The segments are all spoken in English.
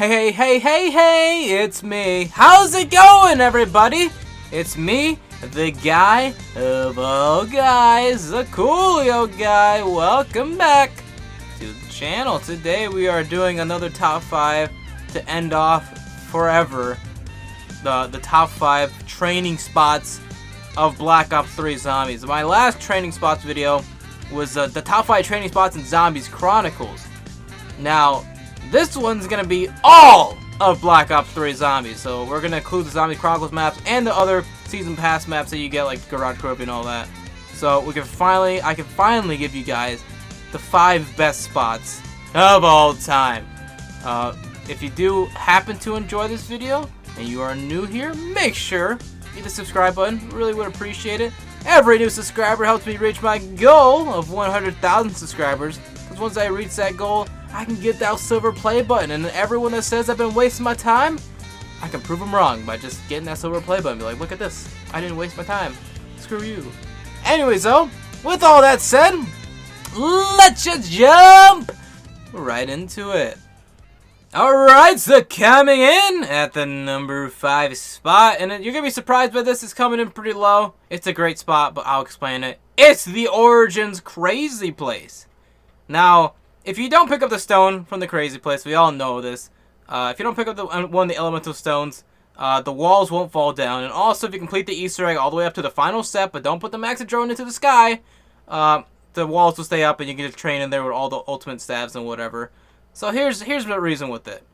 Hey, it's me. How's it going, everybody? It's me, the guy of all guys, the CooleoGUY. Welcome back to the channel. Today we are doing another top 5 to end off forever the top 5 training spots of Black Ops 3 Zombies. My last training spots video was the top 5 training spots in Zombies Chronicles. Now, this one's gonna be all of Black Ops 3 Zombies. So we're gonna include the Zombies Chronicles maps and the other season pass maps that you get, like Garage Trophy and all that. So I can finally give you guys the 5 best spots of all time. If you do happen to enjoy this video and you are new here, make sure you hit the subscribe button. Really would appreciate it. Every new subscriber helps me reach my goal of 100,000 subscribers. Because once I reach that goal, I can get that silver play button. And everyone that says I've been wasting my time, I can prove them wrong by just getting that silver play button. Be like, look at this. I didn't waste my time. Screw you. Anyways, though, with all that said, let's just jump right into it. Alright, so coming in at the number 5 spot, and you're going to be surprised by this, it's coming in pretty low. It's a great spot, but I'll explain it. It's the Origins Crazy Place. Now, if you don't pick up the stone from the Crazy Place, we all know this. If you don't pick up one of the elemental stones, the walls won't fall down. And also, if you complete the Easter egg all the way up to the final step, but don't put the max drone into the sky, the walls will stay up and you can just train in there with all the ultimate stabs and whatever. So here's the reason with it.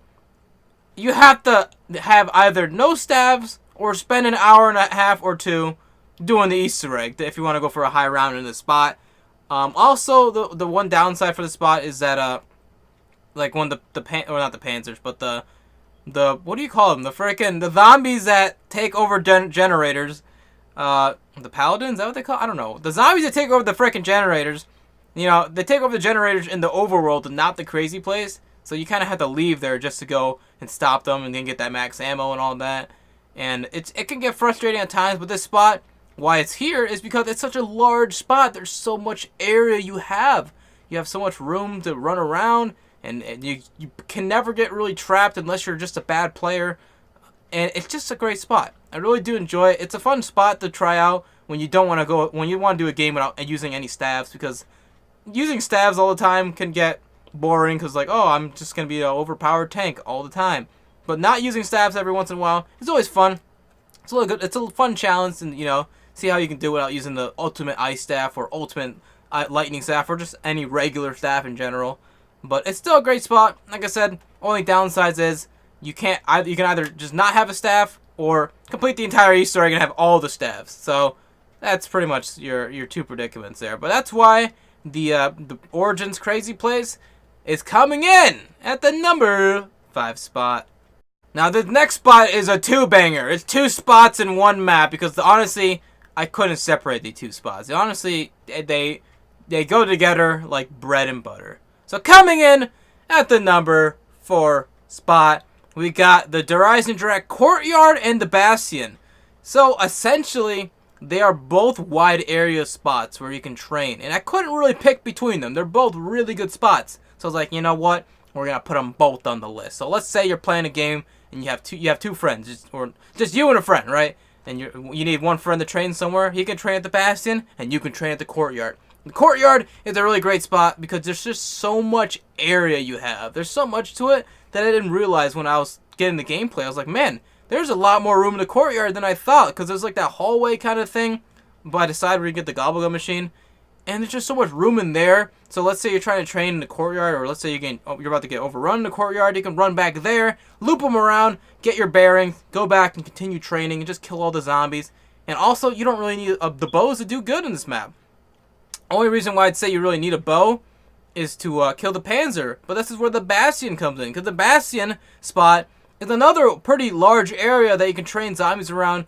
You have to have either no stabs or spend an hour and a half or 2 doing the Easter egg if you want to go for a high round in the spot. Also, the one downside for the spot is that like when not the Panzers, but the what do you call them? The zombies that take over generators. The Paladins, is that what they call? I don't know. The zombies that take over the freaking generators. You know, they take over the generators in the overworld and not the Crazy Place. So you kind of have to leave there just to go and stop them and then get that max ammo and all that. And it can get frustrating at times, but this spot, why it's here is because it's such a large spot. There's so much area you have. You have so much room to run around, and you can never get really trapped unless you're just a bad player. And it's just a great spot. I really do enjoy it. It's a fun spot to try out when you don't want to go, when you want to do a game without using any stabs, because using stabs all the time can get boring because, like, oh, I'm just going to be an overpowered tank all the time. But not using stabs every once in a while is always fun. It's a little good. It's a fun challenge, and, you know, see how you can do it without using the ultimate ice staff or ultimate lightning staff or just any regular staff in general. But it's still a great spot. Like I said, only downsides is you can either just not have a staff or complete the entire Easter egg and have all the staffs. So that's pretty much your 2 predicaments there. But that's why the Origins Crazy Place is coming in at the number 5 spot. Now the next spot is a 2-banger. It's 2 spots in one map because honestly, I couldn't separate the 2 spots. Honestly, they go together like bread and butter. So coming in at the number 4 spot, we got the Horizon Direct Courtyard and the Bastion. So essentially, they are both wide area spots where you can train. And I couldn't really pick between them. They're both really good spots. So I was like, you know what? We're going to put them both on the list. So let's say you're playing a game and you have two friends. Or just you and a friend, right? And you need one friend to train somewhere. He can train at the Bastion and you can train at the Courtyard. The Courtyard is a really great spot because there's just so much area you have. There's so much to it that I didn't realize when I was getting the gameplay. I was like, man, there's a lot more room in the Courtyard than I thought, because there's like that hallway kind of thing by the side where you get the Gobblegum machine, and there's just so much room in there. So let's say you're trying to train in the Courtyard, or let's say you're about to get overrun in the Courtyard, you can run back there, loop them around, get your bearings, go back and continue training, and just kill all the zombies. And also, you don't really need the bows to do good in this map. Only reason why I'd say you really need a bow is to kill the Panzer, but this is where the Bastion comes in, because the Bastion spot is another pretty large area that you can train zombies around,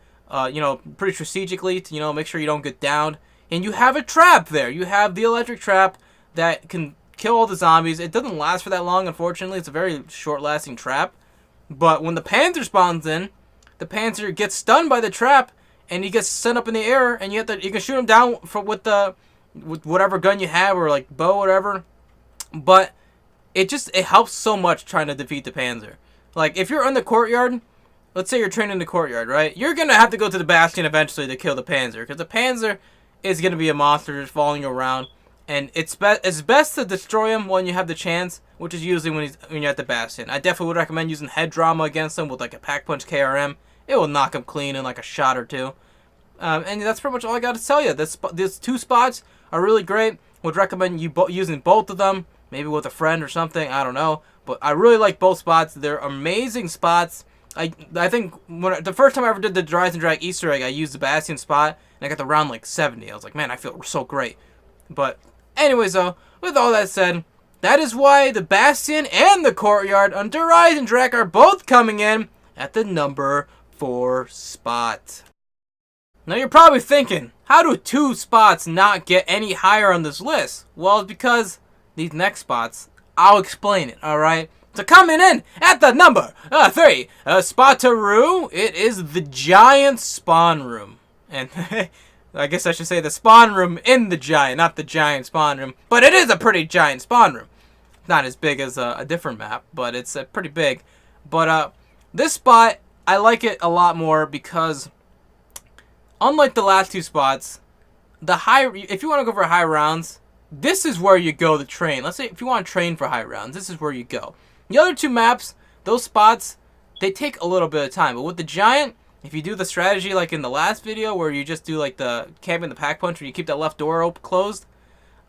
you know, pretty strategically to, you know, make sure you don't get downed. And you have a trap there. You have the electric trap that can kill all the zombies. It doesn't last for that long, unfortunately. It's a very short-lasting trap. But when the Panzer spawns in, the Panzer gets stunned by the trap, and he gets sent up in the air, and you can shoot him down with whatever gun you have, or like bow or whatever. But it helps so much trying to defeat the Panzer. Like, if you're in the Courtyard, let's say you're training in the Courtyard, right? You're going to have to go to the Bastion eventually to kill the Panzer, because the Panzer is going to be a monster just following you around. And it's best to destroy him when you have the chance, which is usually when you're at the Bastion. I definitely would recommend using head drama against him with like a pack punch KRM. It will knock him clean in like a shot or two. And that's pretty much all I got to tell you. These 2 spots are really great. Would recommend you using both of them, maybe with a friend or something. I don't know, but I really like both spots. They're amazing spots. I think the first time I ever did the Rise and Drag Easter egg, I used the Bastion spot and I got the round like 70. I was like, man, I feel so great. But anyways, though, with all that said, that is why the Bastion and the Courtyard under Rise and Drag are both coming in at the number 4 spot. Now you're probably thinking, how do 2 spots not get any higher on this list? Well, it's because these next spots, I'll explain it, alright? So coming in at the number 3 spot-a-roo, it is the Giant Spawn Room. And I guess I should say the spawn room in the Giant, not the Giant Spawn Room. But it is a pretty giant spawn room. Not as big as a different map, but it's pretty big. But this spot, I like it a lot more because unlike the last 2 spots, if you want to go for high rounds, this is where you go to train. Let's say if you want to train for high rounds, this is where you go. The other 2 maps, those spots, they take a little bit of time. But with the Giant, if you do the strategy like in the last video where you just do like the camping the pack punch where you keep that left door closed,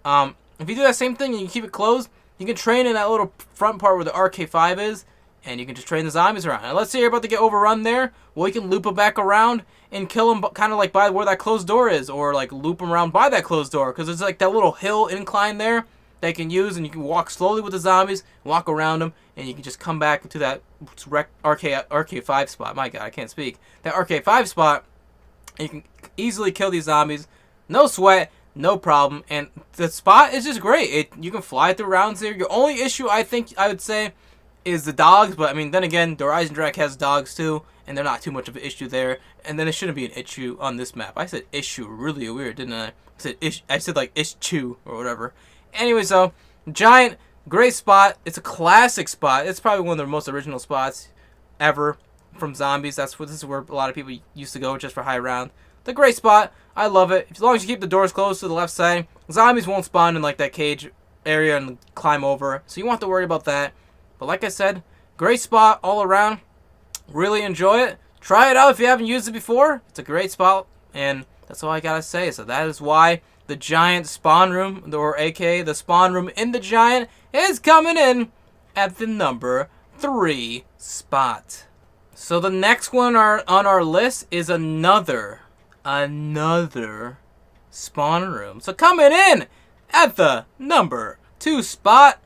if you do that same thing and you keep it closed, you can train in that little front part where the RK5 is, and you can just train the zombies around. And let's say you're about to get overrun there, well, you can loop them back around and kill them kind of like by where that closed door is, or like loop them around by that closed door, because there's like that little hill incline there that you can use, and you can walk slowly with the zombies, walk around them, and you can just come back to that RK5 spot. My god, I can't speak. That RK5 spot, and you can easily kill these zombies. No sweat, no problem. And the spot is just great. You can fly through rounds there. Your only issue, I would say, is the dogs. But, I mean, then again, the Rise and Drag has dogs, too, and they're not too much of an issue there. And then it shouldn't be an issue on this map. I said issue really weird, didn't I? I said like, issue, or whatever. Anyways, though, Giant, great spot. It's a classic spot. It's probably one of the most original spots ever from Zombies. This is where a lot of people used to go just for high round. It's a great spot. I love it. As long as you keep the doors closed to the left side, zombies won't spawn in like that cage area and climb over. So you won't have to worry about that. But like I said, great spot all around. Really enjoy it. Try it out if you haven't used it before. It's a great spot. And that's all I gotta say. So that is why the Giant Spawn Room, or aka the Spawn Room in the Giant, is coming in at the number 3 spot. So the next one on our list is another Spawn Room. So coming in at the number 2 spot,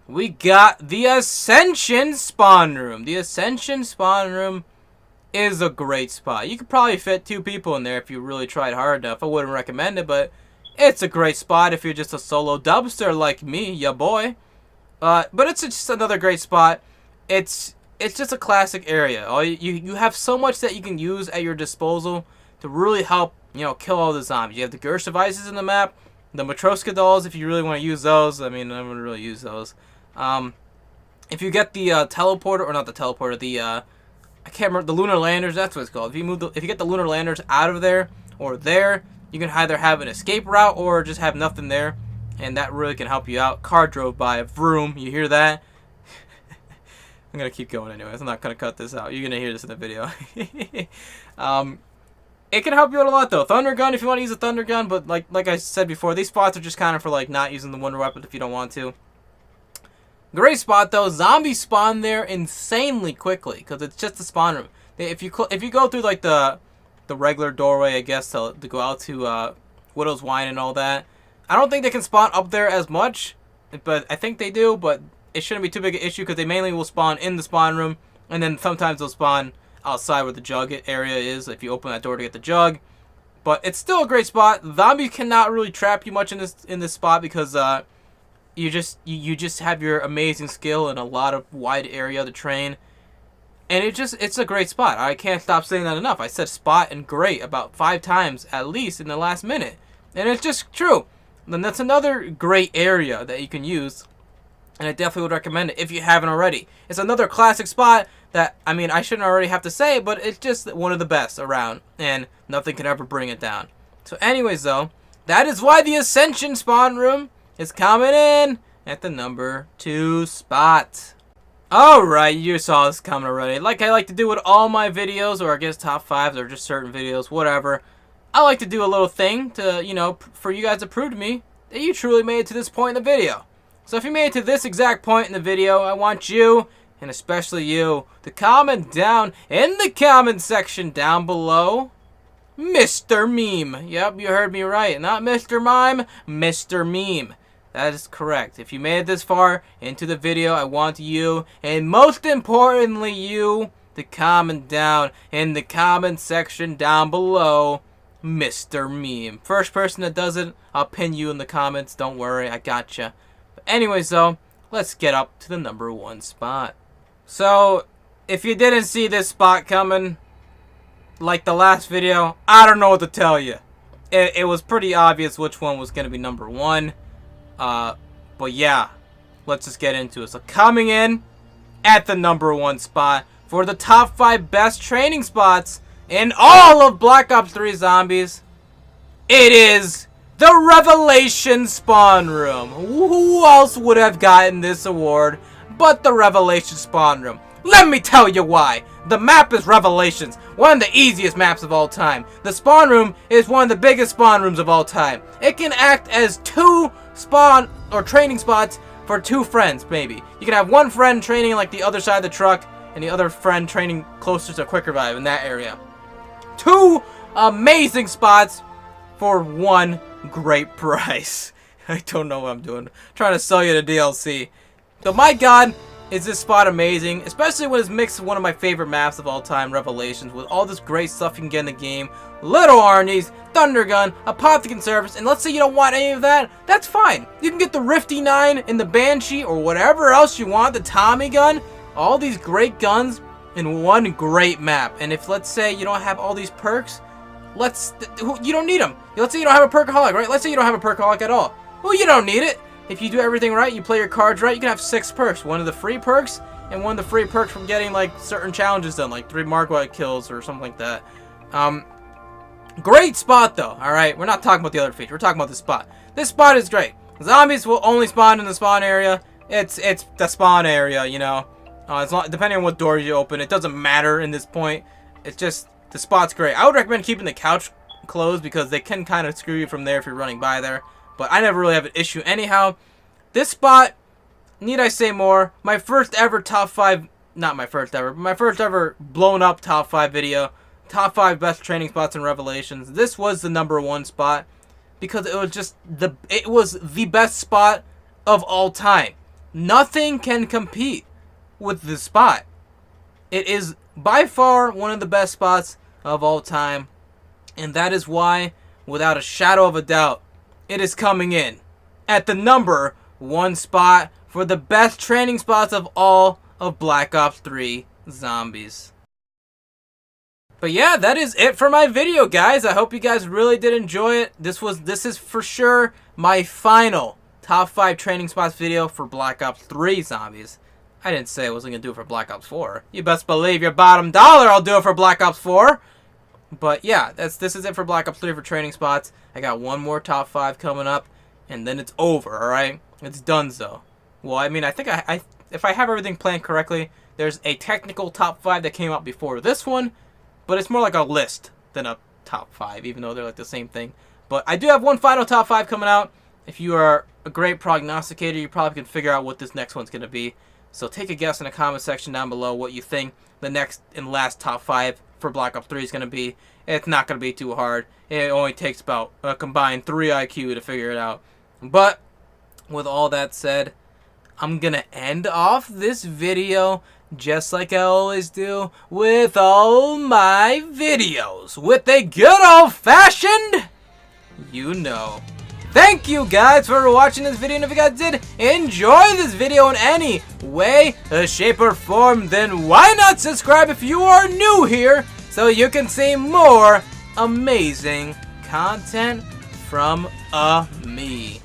we got the Ascension Spawn Room. The Ascension Spawn Room is a great spot. You could probably fit 2 people in there if you really tried hard enough. I wouldn't recommend it, but it's a great spot if you're just a solo dubster like me, ya boy. But it's just another great spot. It's just a classic area. You have so much that you can use at your disposal to really help, kill all the zombies. You have the Gersh devices in the map, the Matroska dolls if you really want to use those. I mean, I wouldn't really use those. If you get the teleporter, or not the teleporter, I can't remember, the lunar landers, that's what it's called. If you get the lunar landers out of there, or there, you can either have an escape route, or just have nothing there, and that really can help you out. Car drove by, vroom, you hear that? I'm gonna keep going anyways, I'm not gonna cut this out. You're gonna hear this in the video. It can help you out a lot though. Thunder gun if you want to use a thunder gun, but like I said before, these spots are just kind of for like not using the wonder weapon if you don't want to. Great spot though. Zombies spawn there insanely quickly because it's just a spawn room. If you go through like the regular doorway, I guess to go out to Widow's Wine and all that, I don't think they can spawn up there as much, but I think they do. But it shouldn't be too big an issue because they mainly will spawn in the spawn room, and then sometimes they'll spawn outside where the jug area is if you open that door to get the jug. But it's still a great spot. Zombies cannot really trap you much in this spot because you just have your amazing skill and a lot of wide area to train. And it's a great spot. I can't stop saying that enough. I said spot and great about 5 times at least in the last minute. And it's just true. Then that's another great area that you can use and I definitely would recommend it if you haven't already. It's another classic spot that, I mean, I shouldn't already have to say, but it's just one of the best around, and nothing can ever bring it down. So anyways, though, that is why the Ascension spawn room is coming in at the number 2 spot. Alright, you saw this coming already. Like I like to do with all my videos, or I guess top 5s, or just certain videos, whatever. I like to do a little thing to, you know, for you guys to prove to me that you truly made it to this point in the video. So if you made it to this exact point in the video, I want you, and especially you, to comment down in the comment section down below, Mr. Meme. Yep, you heard me right. Not Mr. Mime, Mr. Meme. That is correct. If you made it this far into the video, I want you, and most importantly you, to comment down in the comment section down below, Mr. Meme. First person that does it, I'll pin you in the comments. Don't worry, I gotcha. But anyways, though, let's get up to the number 1 spot. So, if you didn't see this spot coming, like the last video, I don't know what to tell you. It was pretty obvious which one was going to be number 1. But yeah, let's just get into it. So coming in at the number 1 spot for the top 5 best training spots in all of Black Ops 3 Zombies, it is the Revelation Spawn Room. Who else would have gotten this award but the Revelation Spawn Room? Let me tell you why. The map is Revelations, one of the easiest maps of all time. The spawn room is one of the biggest spawn rooms of all time. It can act as 2 spawn or training spots for 2 friends, maybe. You can have one friend training like the other side of the truck, and the other friend training closer to Quick Revive in that area. 2 amazing spots for 1 great price. I don't know what I'm doing. I'm trying to sell you the DLC. But my god, is this spot amazing, especially when it's mixed with one of my favorite maps of all time, Revelations, with all this great stuff you can get in the game. Little Arnie's, Thunder Gun, Apothecary Service, and let's say you don't want any of that, that's fine. You can get the Rifty 9 and the Banshee, or whatever else you want, the Tommy Gun, all these great guns in one great map. And if, let's say, you don't have all these perks, you don't need them. Let's say you don't have a perkaholic, right? Let's say you don't have a perkaholic at all. Well, you don't need it. If you do everything right, you play your cards right, you can have 6 perks. One of the free perks, and one of the free perks from getting, like, certain challenges done, like 3 Margwite kills or something like that. Great spot, though, alright? We're not talking about the other feature. We're talking about this spot. This spot is great. Zombies will only spawn in the spawn area. It's the spawn area, you know. Depending on what doors you open, it doesn't matter in this point. It's just, the spot's great. I would recommend keeping the couch closed because they can kind of screw you from there if you're running by there. But I never really have an issue anyhow. This spot, need I say more, my first ever top 5, not my first ever, but my first ever blown up top 5 video, top 5 best training spots in Revelations. This was the number 1 spot because it was just it was the best spot of all time. Nothing can compete with this spot. It is by far one of the best spots of all time, and that is why, without a shadow of a doubt, it is coming in at the number 1 spot for the best training spots of all of Black Ops 3 Zombies. But yeah, that is it for my video, guys. I hope you guys really did enjoy it. This is for sure my final top 5 training spots video for Black Ops 3 Zombies. I didn't say I wasn't going to do it for Black Ops 4. You best believe your bottom dollar I'll do it for Black Ops 4. But yeah, this is it for Black Ops 3 for training spots. I got one more top 5 coming up, and then it's over, alright? It's donezo. Well, I mean, I think if I have everything planned correctly, there's a technical top 5 that came out before this one, but it's more like a list than a top 5, even though they're like the same thing. But I do have one final top 5 coming out. If you are a great prognosticator, you probably can figure out what this next one's going to be. So take a guess in the comment section down below what you think the next and last top 5 for Black Ops 3 is going to be. It's not going to be too hard. It only takes about a combined 3 IQ to figure it out. But with all that said, I'm going to end off this video just like I always do with all my videos, with a good old-fashioned, you know. Thank you guys for watching this video, and if you guys did enjoy this video in any way, shape, or form, then why not subscribe if you are new here so you can see more amazing content from me.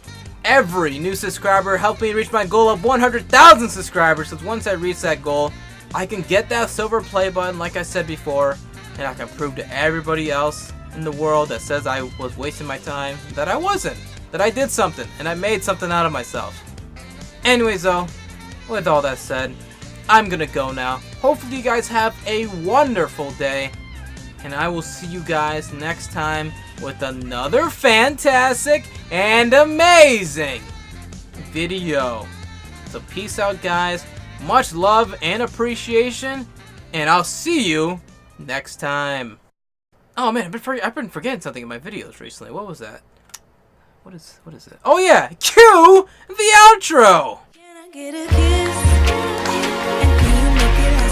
every new subscriber. Help me reach my goal of 100,000 subscribers. Because once I reach that goal, I can get that silver play button like I said before. And I can prove to everybody else in the world that says I was wasting my time that I wasn't. That I did something. And I made something out of myself. Anyways though, with all that said, I'm gonna go now. Hopefully you guys have a wonderful day. And I will see you guys next time with another fantastic and amazing video. So peace out guys. Much love and appreciation. And I'll see you next time. Oh man, I've been forgetting something in my videos recently. What was that? What is it? Oh yeah, cue the outro. Can I get a kiss? And can you make it